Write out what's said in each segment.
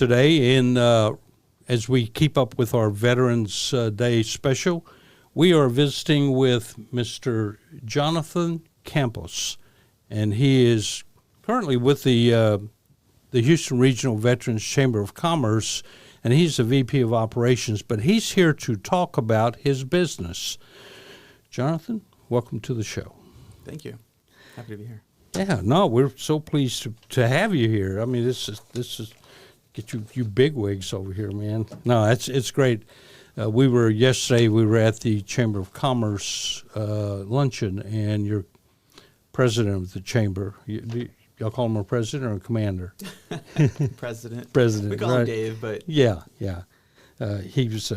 today as we keep up with our Veterans Day special. We are visiting with Mr. Jonathan Campos, and he is currently with the Houston Regional Veterans Chamber of Commerce, and he's the VP of Operations, but he's here to talk about his business. Jonathan, welcome to the show. Thank you. Happy to be here. Yeah, no, we're so pleased to have you here. I mean, this is get you bigwigs over here, man. No, it's great. We were at the Chamber of Commerce luncheon, and you're president of the chamber. Y'all call him a president or a commander? President. President. We call him Dave, but yeah. He was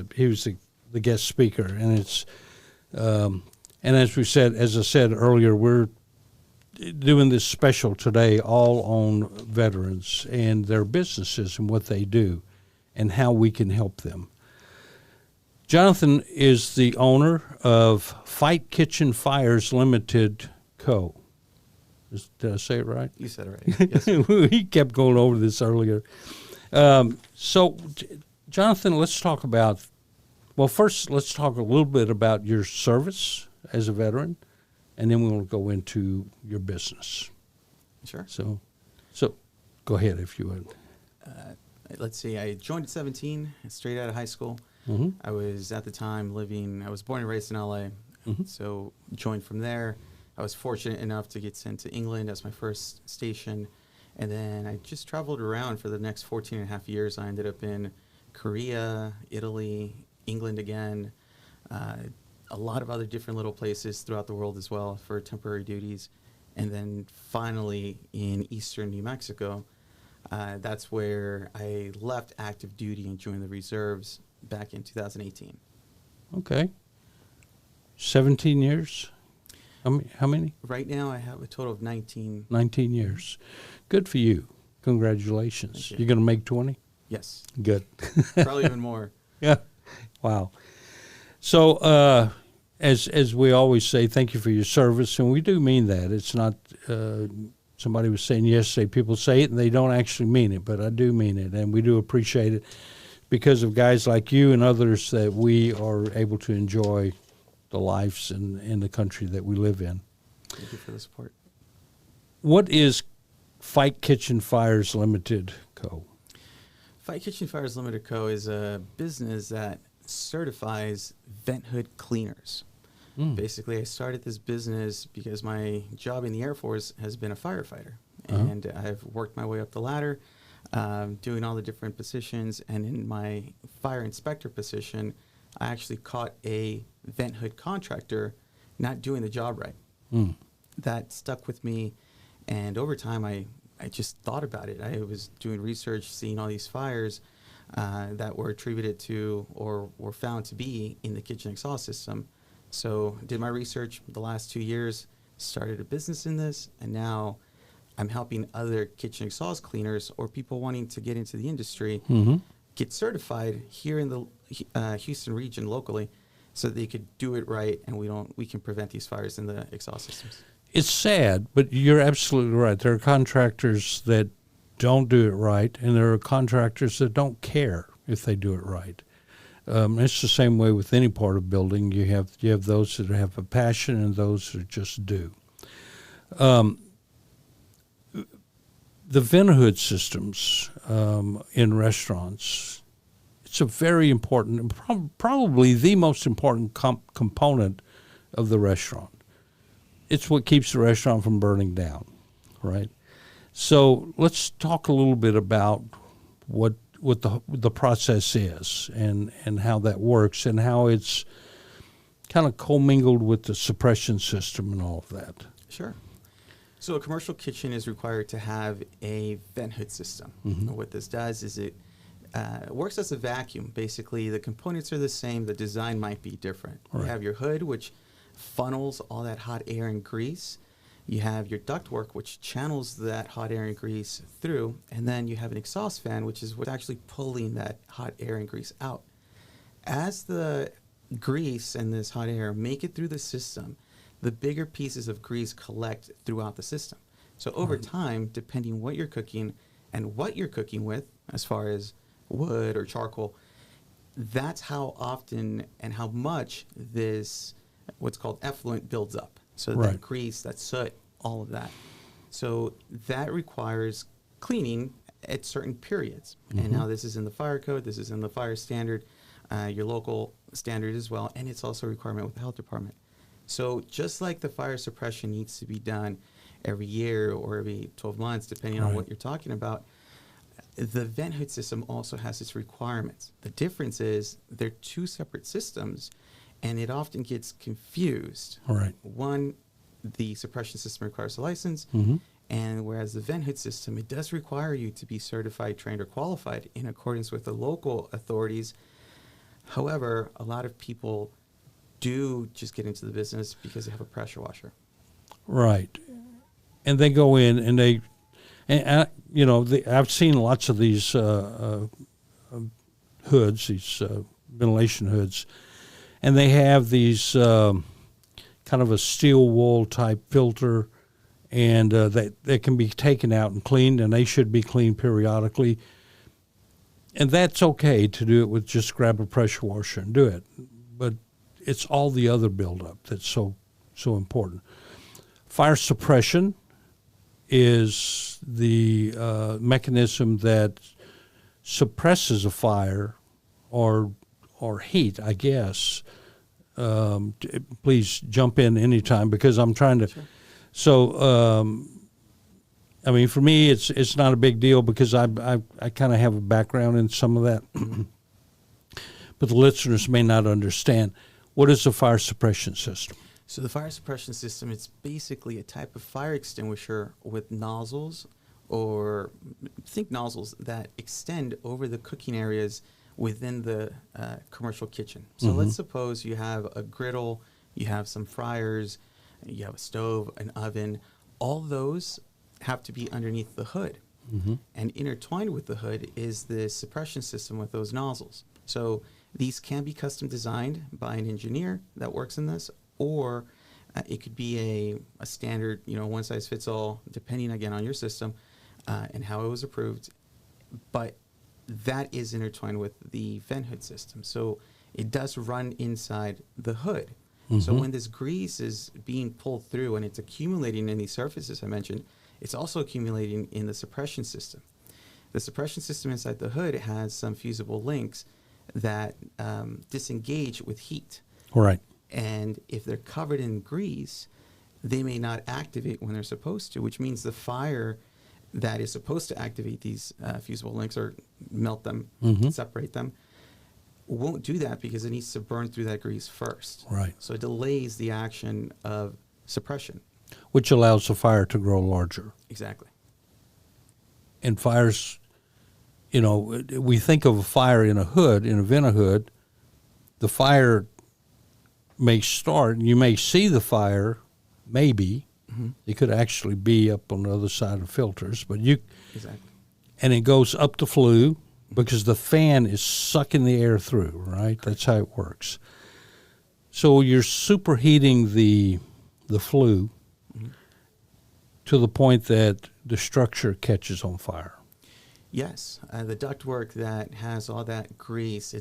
the guest speaker, and it's and as I said earlier, we're doing this special today all on veterans and their businesses and what they do and how we can help them. Jonathan is the owner of FightKitchenFires Limited Co. Did I say it right? You said it right. Yes. He kept going over this earlier. So, Jonathan, let's talk a little bit about your service as a veteran, and then we want to go into your business. Sure. So go ahead if you would. Let's see. I joined at 17, straight out of high school. Mm-hmm. I was at the time I was born and raised in LA, Mm-hmm. so joined from there. I was fortunate enough to get sent to England as my first station, and then I just traveled around for the next 14 and a half years. I ended up in Korea, Italy, England again, a lot of other different little places throughout the world as well for temporary duties. And then finally in eastern New Mexico, that's where I left active duty and joined the reserves back in 2018. Okay. 17 years? How many? Right now I have a total of 19. 19 years. Good for you. Congratulations. Thank you. You're going to make 20? Yes. Good. Probably even more. Yeah. Wow. So, as we always say, thank you for your service, and we do mean that. It's not, somebody was saying yesterday, people say it and they don't actually mean it, but I do mean it, and we do appreciate it because of guys like you and others that we are able to enjoy the lives in the country that we live in. Thank you for the support. What is FightKitchenFires Limited Co.? FightKitchenFires Limited Co. is a business that certifies vent hood cleaners. Basically, I started this business because my job in the Air Force has been a firefighter, and I've worked my way up the ladder, doing all the different positions, and in my fire inspector position, I actually caught a vent hood contractor not doing the job right. That stuck with me, and over time, I just thought about it. I was doing research, seeing all these fires that were attributed to or were found to be in the kitchen exhaust system. So did my research the last 2 years, started a business in this, and now I'm helping other kitchen exhaust cleaners or people wanting to get into the industry get certified here in the Houston region locally so that they could do it right and we can prevent these fires in the exhaust systems. It's sad, but you're absolutely right. There are contractors that don't do it right, and there are contractors that don't care if they do it right. It's the same way with any part of building. You have those that have a passion and those that just do. The vent hood systems in restaurants, it's a very important, probably the most important component of the restaurant. It's what keeps the restaurant from burning down, right? So let's talk a little bit about what the process is and how that works and how it's kind of commingled with the suppression system and all of that. Sure. So a commercial kitchen is required to have a vent hood system. What this does is it works as a vacuum. Basically, the components are the same. The design might be different. Right. You have your hood, which funnels all that hot air and grease. You have your ductwork, which channels that hot air and grease through, and then you have an exhaust fan, which is what's actually pulling that hot air and grease out. As the grease and this hot air make it through the system, the bigger pieces of grease collect throughout the system. So over time, depending what you're cooking, and what you're cooking with, as far as wood or charcoal, that's how often and how much this, what's called effluent, builds up. So Right. that grease, that soot, all of that. So that requires cleaning at certain periods. And now this is in the fire code, this is in the fire standard, your local standard as well, and it's also a requirement with the health department. So just like the fire suppression needs to be done every year or every 12 months, depending on what you're talking about, the vent hood system also has its requirements. The difference is they're two separate systems, and it often gets confused. All right. One, the suppression system requires a license, and whereas the vent hood system, it does require you to be certified, trained, or qualified in accordance with the local authorities. However, a lot of people do just get into the business because they have a pressure washer. Right. And they go in and they, I've seen lots of these hoods, these ventilation hoods, and they have these kind of a steel wool type filter, and they can be taken out and cleaned, and they should be cleaned periodically. And that's okay to do it with just grab a pressure washer and do it. But it's all the other buildup that's so important. Fire suppression is the mechanism that suppresses a fire or heat, I guess. Please jump in anytime because I'm trying to. Sure. So, I mean, for me, it's not a big deal because I kind of have a background in some of that. But the listeners may not understand. What is a fire suppression system? So the fire suppression system, it's basically a type of fire extinguisher with nozzles, or think nozzles that extend over the cooking areas within the commercial kitchen. So let's suppose you have a griddle, you have some fryers, you have a stove, an oven. All those have to be underneath the hood. And intertwined with the hood is the suppression system with those nozzles. So these can be custom designed by an engineer that works in this, or it could be a standard, one size fits all, depending again on your system and how it was approved. But that is intertwined with the vent hood system. So it does run inside the hood. So when this grease is being pulled through and it's accumulating in these surfaces I mentioned, it's also accumulating in the suppression system. The suppression system inside the hood has some fusible links that disengage with heat. Right. And if they're covered in grease, they may not activate when they're supposed to, which means the fire that is supposed to activate these fusible links or melt them, separate them, won't do that because it needs to burn through that grease first. Right. So it delays the action of suppression. Which allows the fire to grow larger. Exactly. And fires, we think of a fire in a hood, in a vent hood, the fire may start, and you may see the fire, maybe. It could actually be up on the other side of filters, but Exactly. And it goes up the flue because the fan is sucking the air through, right? Correct. That's how it works. So you're superheating the flue to the point that the structure catches on fire. Yes, the ductwork that has all that grease,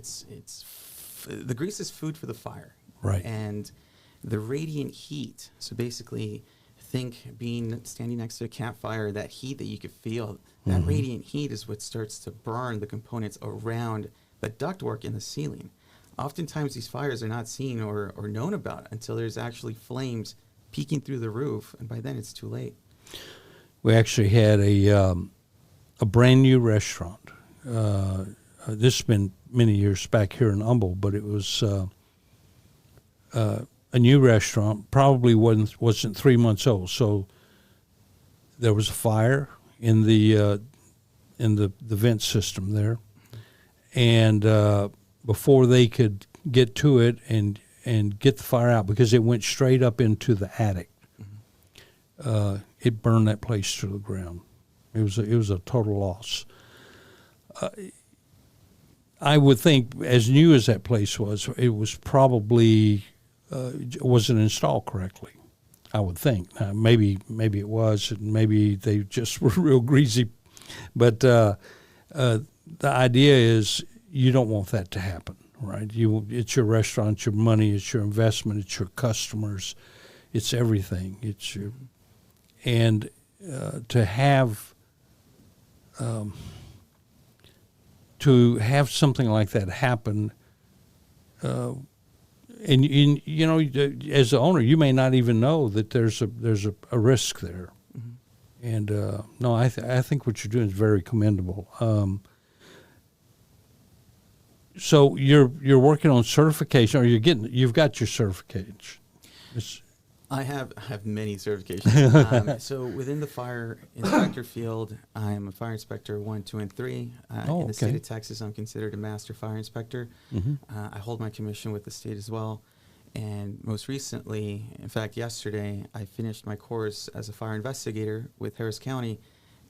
the grease is food for the fire. Right. And the radiant heat, so basically think standing next to a campfire, that heat that you could feel, that radiant heat is what starts to burn the components around the ductwork in the ceiling. Oftentimes these fires are not seen or known about until there's actually flames peeking through the roof, and by then it's too late. We actually had a brand new restaurant. This has been many years back here in Humble, but it was a new restaurant, probably wasn't 3 months old. So there was a fire in the vent system there, and before they could get to it and get the fire out, because it went straight up into the attic, it burned that place to the ground. It was a total loss. I would think, as new as that place was, it was probably wasn't installed correctly. I would think. Maybe it was, and maybe they just were real greasy But the idea is you don't want that to happen, right? It's your restaurant, it's your money, it's your investment, it's your customers, it's everything. It's your, and to have something like that happen. And you know, as the owner, you may not even know that there's a risk there. And no, I think what you're doing is very commendable. So you're working on certification, or you've got your certification. I have many certifications. So within the fire inspector field, I am a fire inspector 1, 2, and 3. In the state of Texas, I'm considered a master fire inspector. I hold my commission with the state as well. And most recently, in fact, yesterday, I finished my course as a fire investigator with Harris County,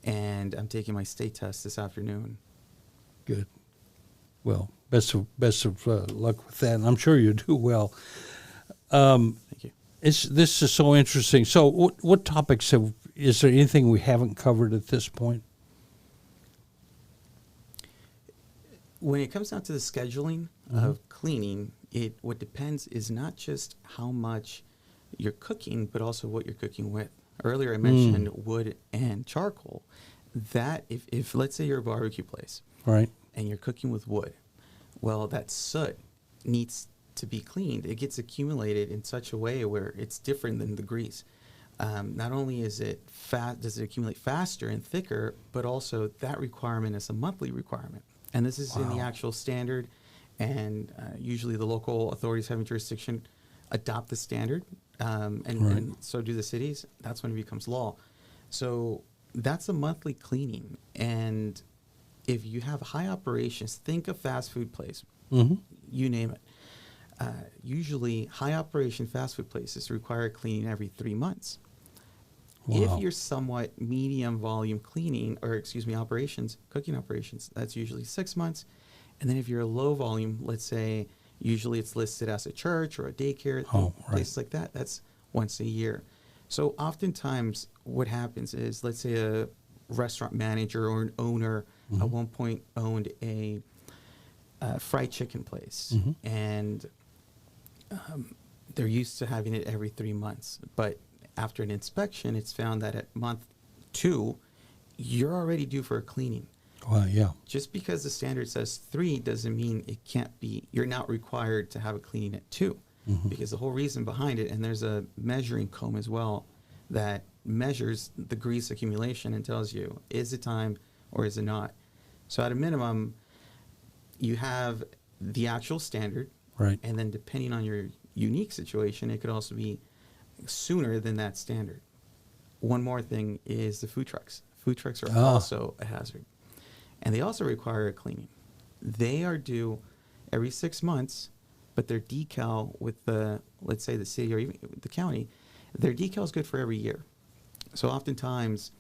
and I'm taking my state test this afternoon. Good. Well, best of luck with that, and I'm sure you do well. Thank you. This is so interesting. So what topics is there anything we haven't covered at this point? When it comes down to the scheduling of cleaning, what depends is not just how much you're cooking, but also what you're cooking with. Earlier I mentioned wood and charcoal. That if let's say you're a barbecue place, right, and you're cooking with wood, well, that soot needs to be cleaned. It gets accumulated in such a way where it's different than the grease. Not only is it does it accumulate faster and thicker, but also that requirement is a monthly requirement. And this is in the actual standard, and usually the local authorities having jurisdiction adopt the standard, and so do the cities. That's when it becomes law. So that's a monthly cleaning. And if you have high operations, think of fast food place, you name it. Usually high operation fast food places require cleaning every 3 months. If you're somewhat medium volume cleaning, operations, cooking operations, that's usually 6 months. And then if you're a low volume, let's say usually it's listed as a church or a daycare, places like that, that's once a year. So oftentimes what happens is, let's say a restaurant manager or an owner at one point owned a fried chicken place, and they're used to having it every 3 months. But after an inspection, it's found that at month 2, you're already due for a cleaning. Well, yeah. Just because the standard says 3 doesn't mean it can't be, you're not required to have a cleaning at 2. Because the whole reason behind it, and there's a measuring comb as well that measures the grease accumulation and tells you, is it time or is it not? So at a minimum, you have the actual standard, right? And then depending on your unique situation, it could also be sooner than that standard. One more thing is the food trucks. Food trucks are also a hazard, and they also require a cleaning. They are due every 6 months, but their decal with the, let's say the city or even the county, their decal is good for every year. So oftentimes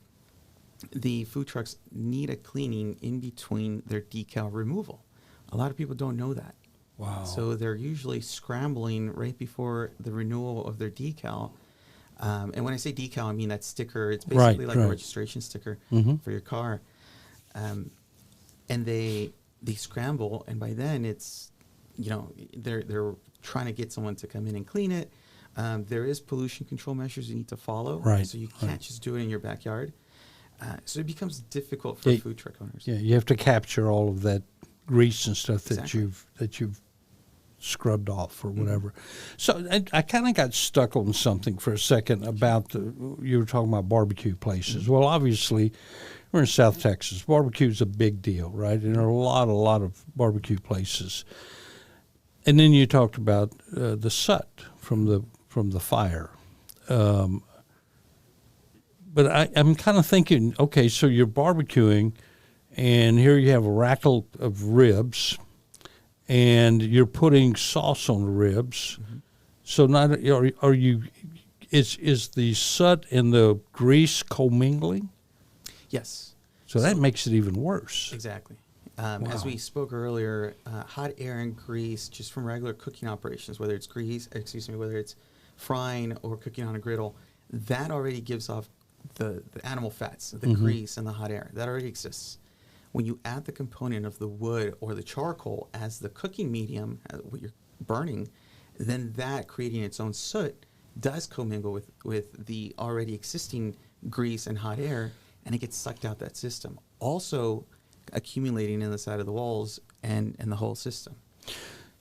the food trucks need a cleaning in between their decal removal. A lot of people don't know that. Wow. So they're usually scrambling right before the renewal of their decal. And when I say decal, I mean that sticker. It's basically like a registration sticker for your car. And they scramble, and by then it's, they're trying to get someone to come in and clean it. There is pollution control measures you need to follow. Right. So you can't just do it in your backyard. So it becomes difficult for food truck owners. Yeah, you have to capture all of that grease and stuff that you've scrubbed off or whatever. So I kind of got stuck on something for a second about you were talking about barbecue places. Well, obviously, we're in South Texas. Barbecue is a big deal, right? And there are a lot of barbecue places. And then you talked about the soot from the fire. But I'm kind of thinking, okay, so you're barbecuing, and here you have a rack of ribs, and you're putting sauce on the ribs. So not are you? Is the soot and the grease commingling? Yes. So that makes it even worse. Exactly. As we spoke earlier, hot air and grease, just from regular cooking operations, whether it's frying or cooking on a griddle, that already gives off the animal fats, the grease, and the hot air. That already exists. When you add the component of the wood or the charcoal as the cooking medium, what you're burning, then that, creating its own soot, does commingle with the already existing grease and hot air, and it gets sucked out that system, also accumulating in the side of the walls and the whole system.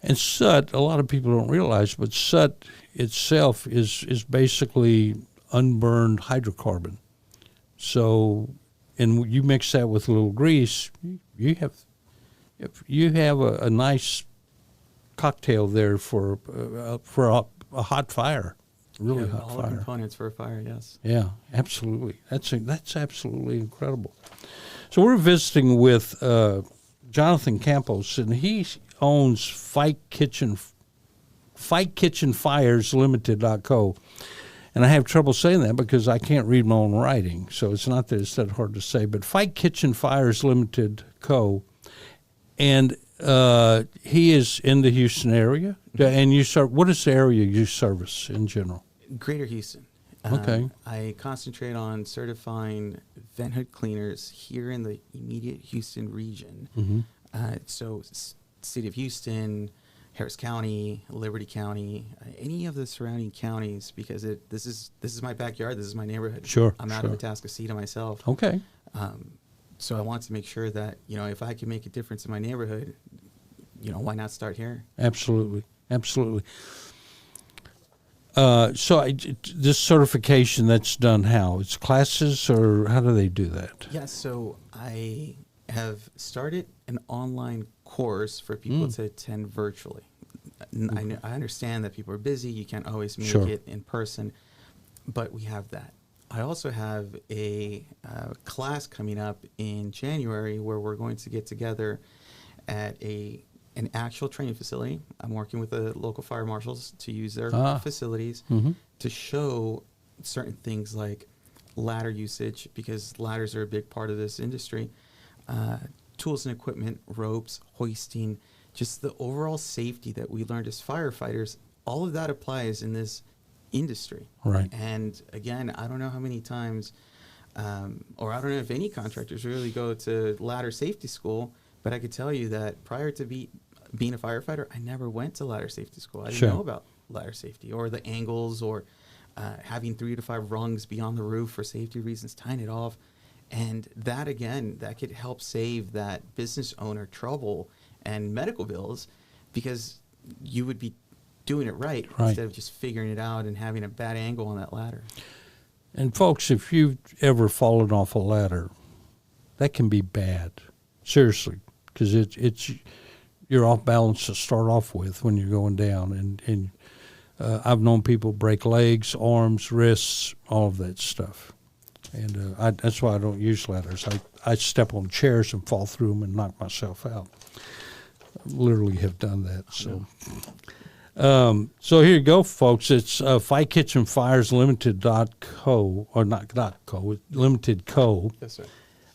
And soot, a lot of people don't realize, but soot itself is basically unburned hydrocarbon. So, and you mix that with a little grease, you have a nice cocktail there for a hot fire, really hot all fire. All components for a fire, yes. Yeah, absolutely. That's absolutely incredible. So we're visiting with Jonathan Campos, and he owns fightkitchenfires.co. And I have trouble saying that because I can't read my own writing, so it's not that it's that hard to say. But Fight Kitchen Fires Limited Co. And he is in the Houston area. And what is the area you service in general? Greater Houston. Okay. I concentrate on certifying vent hood cleaners here in the immediate Houston region. So City of Houston, Harris County, Liberty County, any of the surrounding counties, because this is my backyard. This is my neighborhood. Sure. I'm out of Atascocita myself. Okay. So I want to make sure that, if I can make a difference in my neighborhood, why not start here? Absolutely. This certification that's done how? It's classes, or how do they do that? Yeah, so I have started an online course for people to attend virtually. I understand that people are busy. You can't always make it in person, but we have that. I also have a class coming up in January where we're going to get together at an actual training facility. I'm working with the local fire marshals to use their facilities to show certain things like ladder usage, because ladders are a big part of this industry, tools and equipment, ropes, hoisting, just the overall safety that we learned as firefighters. All of that applies in this industry. Right. And again, I don't know how many times, or I don't know if any contractors really go to ladder safety school, but I could tell you that prior to being a firefighter, I never went to ladder safety school. I didn't know about ladder safety or the angles, or having 3 to 5 rungs beyond the roof for safety reasons, tying it off. And that, again, that could help save that business owner trouble and medical bills, because you would be doing it right instead of just figuring it out and having a bad angle on that ladder. And folks, if you've ever fallen off a ladder, that can be bad. Seriously, because it's you're off balance to start off with when you're going down. And I've known people break legs, arms, wrists, all of that stuff. And that's why I don't use ladders. I step on chairs and fall through them and knock myself out. I literally have done that. So so here you go, folks. It's fightkitchenfires.limited.co, or not .co, Limited Co. Yes,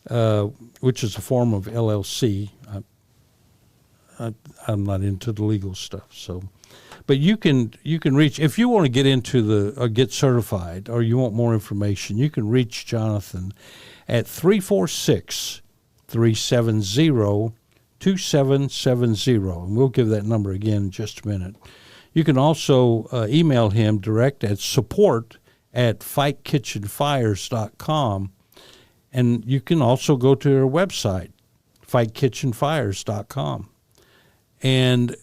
sir. Which is a form of LLC. I'm not into the legal stuff, so. But you can reach, if you want to get into get certified, or you want more information, you can reach Jonathan at 346-370-2770, and we'll give that number again in just a minute. You can also email him direct at support@fightkitchenfires.com, and you can also go to their website, fightkitchenfires.com. And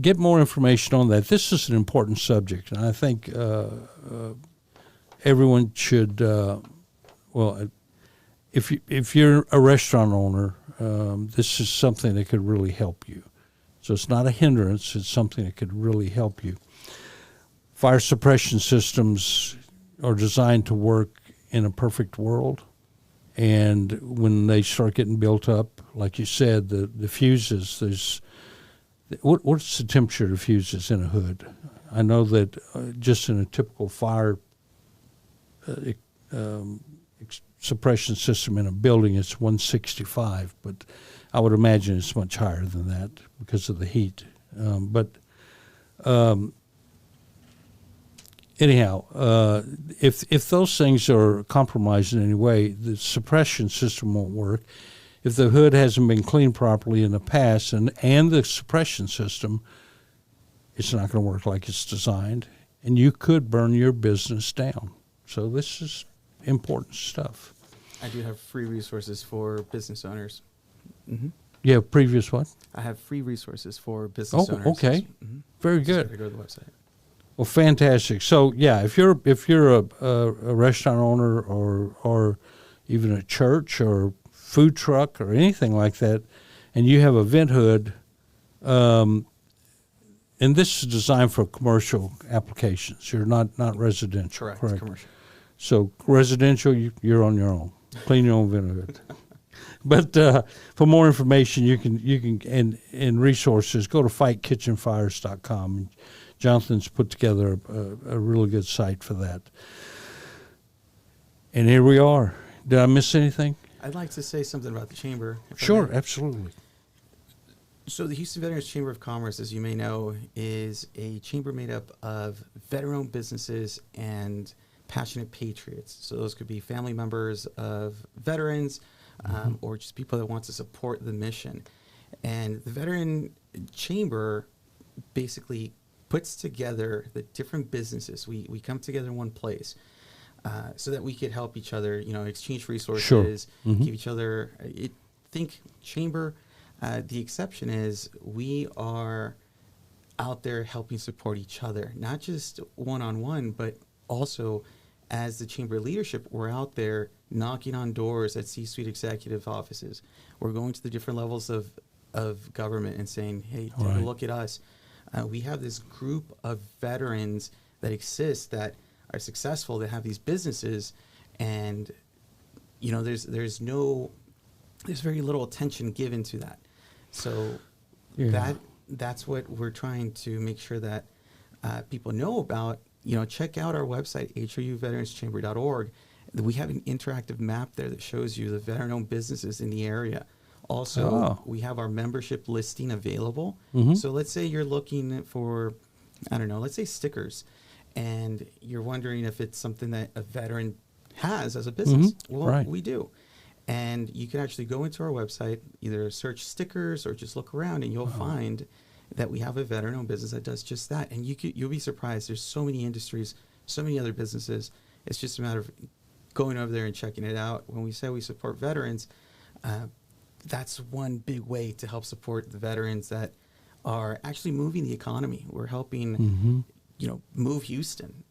get more information on that. This is an important subject, and I think everyone should. If you're a restaurant owner, this is something that could really help you. So it's not a hindrance; it's something that could really help you. Fire suppression systems are designed to work in a perfect world, and when they start getting built up, like you said, the fuses, there's. What's the temperature of fuses in a hood? I know that just in a typical fire suppression system in a building, it's 165, but I would imagine it's much higher than that because of the heat. anyhow, if those things are compromised in any way, the suppression system won't work. If the hood hasn't been cleaned properly in the past and the suppression system, it's not going to work like it's designed, and you could burn your business down. So this is important stuff. I do have free resources for business owners. Mm-hmm. Yeah, previous what? I have free resources for business owners. Oh, okay. Mm-hmm. Very Just good. gotta go to the website. Well, fantastic. So, yeah, if you're a restaurant owner or even a church or food truck or anything like that, and you have a vent hood, and this is designed for commercial applications. You're not residential. Correct. Commercial. So residential, you're on your own. Clean your own vent hood. But for more information, you can and resources, go to fightkitchenfires.com. Jonathan's put together a really good site for that. And here we are. Did I miss anything? I'd like to say something about the chamber. Sure, absolutely. So the Houston Veterans Chamber of Commerce, as you may know, is a chamber made up of veteran-owned businesses and passionate patriots. So those could be family members of veterans, or just people that want to support the mission. And the Veteran Chamber basically puts together the different businesses. We come together in one place so that we could help each other, exchange resources, Sure. give each other, think chamber. The exception is we are out there helping support each other, not just one-on-one, but also as the chamber leadership, we're out there knocking on doors at C-suite executive offices. We're going to the different levels of government and saying, hey, take a look at us. We have this group of veterans that exist that are successful, that have these businesses, and there's very little attention given to that. So that's what we're trying to make sure that people know about. Check out our website, houveteranschamber.org. We have an interactive map there that shows you the veteran-owned businesses in the area. Also, we have our membership listing available. Mm-hmm. So let's say you're looking for, let's say stickers, and you're wondering if it's something that a veteran has as a business. Mm-hmm. Well, we do. And you can actually go into our website, either search stickers or just look around, and you'll find that we have a veteran-owned business that does just that. And you'll be surprised. There's so many industries, so many other businesses. It's just a matter of going over there and checking it out. When we say we support veterans, that's one big way to help support the veterans that are actually moving the economy. We're helping, move Houston.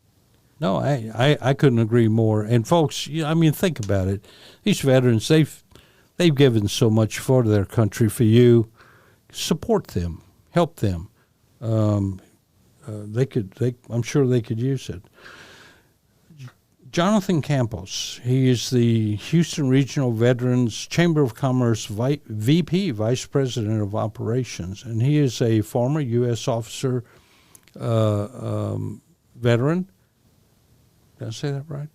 No, I couldn't agree more. And folks, think about it. These veterans, they've given so much for their country. For you, support them, help them. I'm sure they could use it. Jonathan Campos, he is the Houston Regional Veterans Chamber of Commerce VP, Vice President of Operations, and he is a former U.S. officer, veteran. Did I say that right?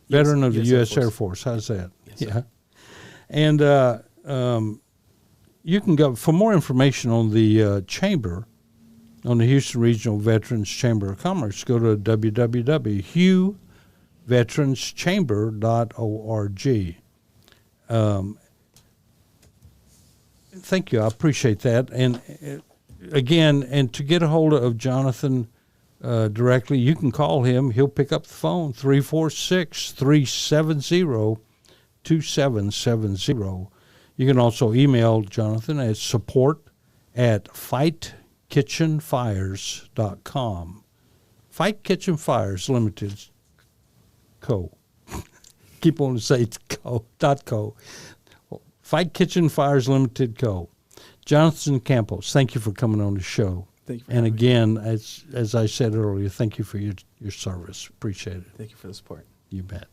Yes, Veteran of the U.S. Air Force. How's that? Yes, sir. And you can go, for more information on the chamber, on the Houston Regional Veterans Chamber of Commerce, go to www.huveteranschamber.org. Thank you. I appreciate that. And again, and to get a hold of Jonathan directly, you can call him. He'll pick up the phone, 346-370-2770. You can also email Jonathan at support@fightkitchenfires.com. Fight Kitchen Fires Limited Co. Keep on to say it's .co. Fight Kitchen Fires Limited Co. Jonathan Campos, thank you for coming on the show. Thank you for and having again, as I said earlier, thank you for your service. Appreciate it. Thank you for the support. You bet.